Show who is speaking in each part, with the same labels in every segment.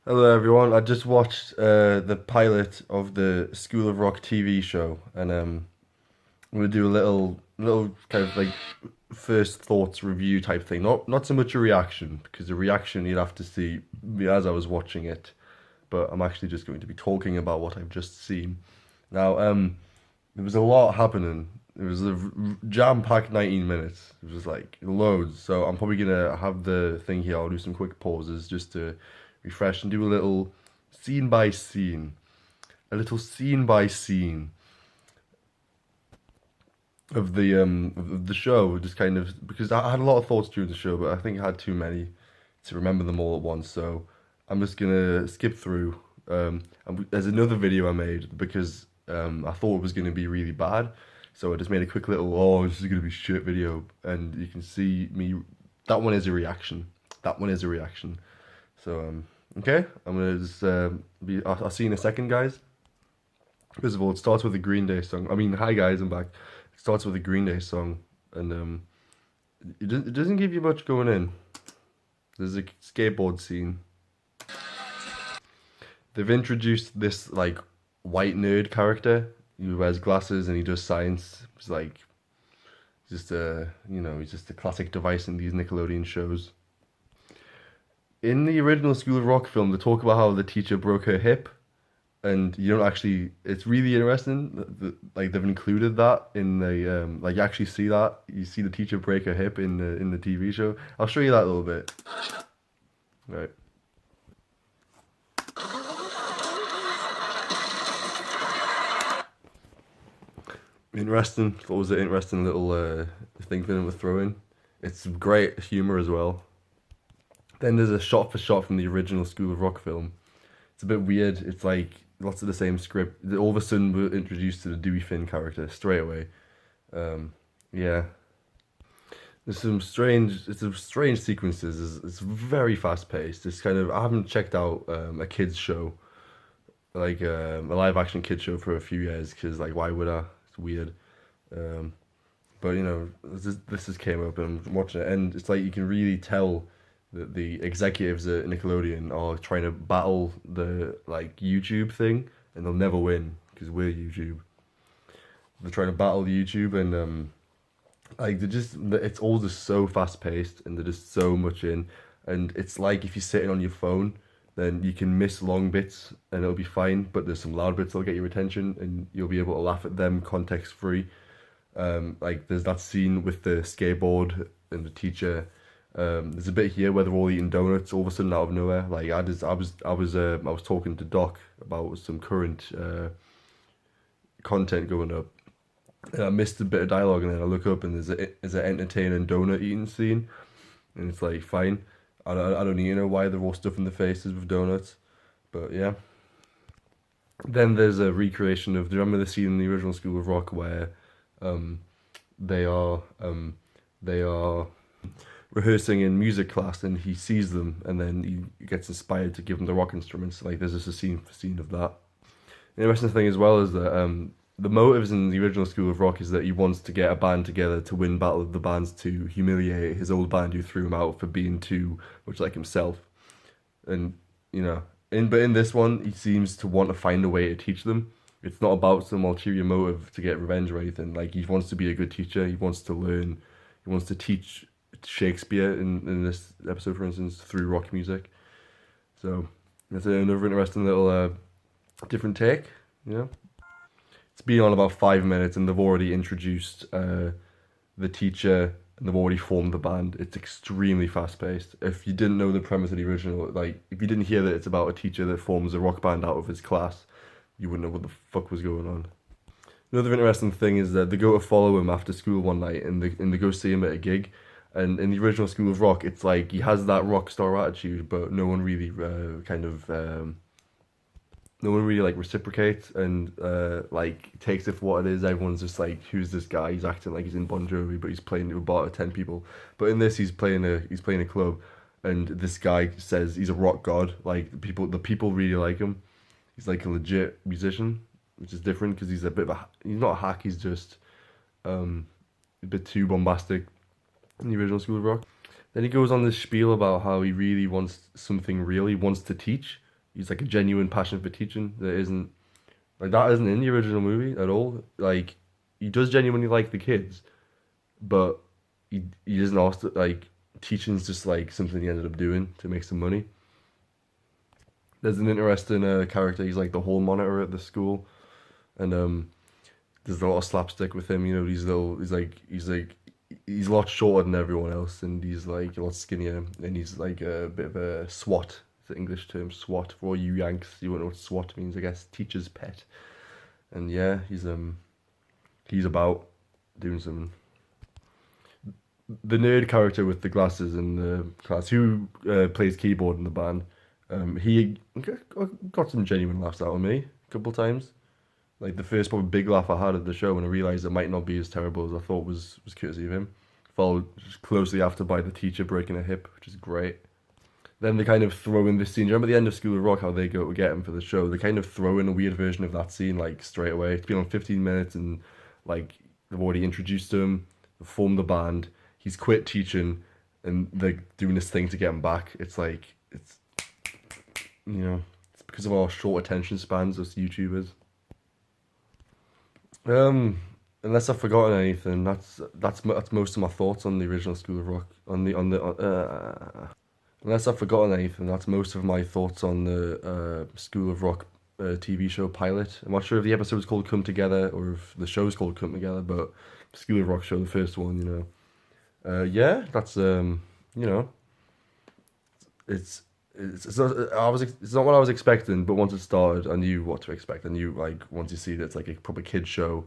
Speaker 1: Hello everyone. I just watched the pilot of the School of Rock TV show, and I'm gonna do a little kind of like first thoughts review type thing. Not so much a reaction because the reaction you'd have to see me as I was watching it, but I'm actually just going to be talking about what I've just seen. Now, there was a lot happening. It was a jam-packed 19 minutes. It was just like loads. So I'm probably gonna have the thing here. I'll do some quick pauses just to refresh and do a little scene by scene, a little scene by scene of the show. Just kind of because I had a lot of thoughts during the show, but I think I had too many to remember them all at once. So I'm just gonna skip through. There's another video I made because I thought it was gonna be really bad, so I just made a quick little this is gonna be shit video, and you can see me. That one is a reaction. That one is a reaction. So okay, I'm gonna just be. I'll see you in a second, guys. First of all, it starts with a Green Day song. I mean, hi guys, I'm back. It starts with a Green Day song, and it doesn't give you much going in. There's a skateboard scene. They've introduced this like white nerd character who wears glasses and he does science. It's like just he's just a classic device in these Nickelodeon shows. In the original School of Rock film, they talk about how the teacher broke her hip, and you don't actually. It's really interesting. Like they've included that in the like you actually see that you see the teacher break her hip in the TV show. I'll show you that a little bit. Right. Interesting. Thought it was an interesting little thing for them to throw in. It's great humor as well. Then there's a shot for shot from the original School of Rock film. It's a bit weird. It's like lots of the same script. All of a sudden, we're introduced to the Dewey Finn character straight away. Yeah, there's some strange. It's some strange sequences. It's very fast paced. It's kind of. I haven't checked out a kids show like a live action kids show for a few years because like why would I? It's weird. Um, but this just came up and I'm watching it, and it's like you can really tell that the executives at Nickelodeon are trying to battle the like YouTube thing, and they'll never win because we're YouTube. They're trying to battle YouTube, and like it's all just so fast paced, and there's just so much in, and it's like if you're sitting on your phone. Then you can miss long bits and it'll be fine, but there's some loud bits that'll get your attention and you'll be able to laugh at them context free. Like there's that scene with the skateboard and the teacher. There's a bit here where they're all eating donuts all of a sudden out of nowhere. Like I was talking to Doc about some current content going up. And I missed a bit of dialogue, and then I look up and there's an entertaining donut eating scene, and it's like fine. I don't even know why they're all stuffing their faces with donuts, but yeah. Then there's a recreation of. Do you remember the scene in the original School of Rock where um, they are they are rehearsing in music class and he sees them and then he gets inspired to give them the rock instruments. Like there's just a scene of that. The interesting thing as well is that the motives in the original School of Rock is that he wants to get a band together to win Battle of the Bands to humiliate his old band who threw him out for being too much like himself. And you know, but in this one, he seems to want to find a way to teach them. It's not about some ulterior motive to get revenge or anything. Like he wants to be a good teacher. He wants to learn. He wants to teach Shakespeare in this episode, for instance, through rock music. So that's another interesting little different take. You know, it's been on about 5 minutes, and they've already introduced the teacher, and they've already formed the band. It's extremely fast paced. If you didn't know the premise of the original, like if you didn't hear that it's about a teacher that forms a rock band out of his class, you wouldn't know what the fuck was going on. Another interesting thing is that they go to follow him after school one night, and they go see him at a gig. And in the original School of Rock, it's like he has that rock star attitude, but no one really no one really like reciprocates and like takes it for what it is. Everyone's just like, who's this guy? He's acting like he's in Bon Jovi, but he's playing to about 10 people. But in this, he's playing a club, and this guy says he's a rock god. Like the people really like him. He's like a legit musician, which is different because he's not a hack. He's just a bit too bombastic in the original School of Rock. Then he goes on this spiel about how he really wants something real. He wants to teach, he's like a genuine passion for teaching. That isn't like that isn't in the original movie at all. Like he does genuinely like the kids, but he doesn't also like teaching's just like something he ended up doing to make some money. There's an interesting character. He's like the hall monitor at the school, and there's a lot of slapstick with him. You know, he's a lot shorter than everyone else, and he's like a lot skinnier, and he's like a bit of a SWAT. It's the English term SWAT for all you Yanks. You won't know what SWAT means, I guess. Teacher's pet, and yeah, he's about doing something. The nerd character with the glasses in the class who plays keyboard in the band. He got some genuine laughs out of me a couple times. Like the first probably big laugh I had at the show when I realised it might not be as terrible as I thought was courtesy of him. Followed closely after by the teacher breaking a hip, which is great. Then they kind of throw in this scene. Do you remember the end of School of Rock, how they go to get him for the show? They kind of throw in a weird version of that scene like straight away. It's been on 15 minutes and like they've already introduced him, they've formed the band, he's quit teaching, and they're doing this thing to get him back. It's like it's because of our short attention spans as YouTubers. Um, Unless I've forgotten anything, that's most of my thoughts on the original School of Rock. Unless I've forgotten anything, that's most of my thoughts on the School of Rock TV show pilot. I'm not sure if the episode's called Come Together or if the show's called Come Together, but School of Rock show, the first one, yeah, that's it's it's not what I was expecting, but once it started, I knew what to expect. I knew like once you see that it's like a proper kid show,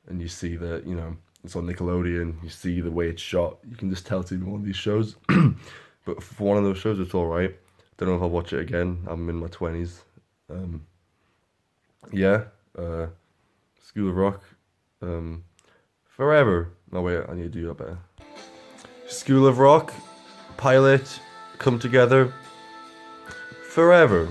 Speaker 1: and you see that it's on Nickelodeon. You see the way it's shot. You can just tell it's in one of these shows. But for one of those shows, it's all right. Don't know if I'll watch it again. I'm in my 20s. Um, yeah. School of Rock. Forever. No wait, I need to do that better. School of Rock pilot. Come Together. Forever.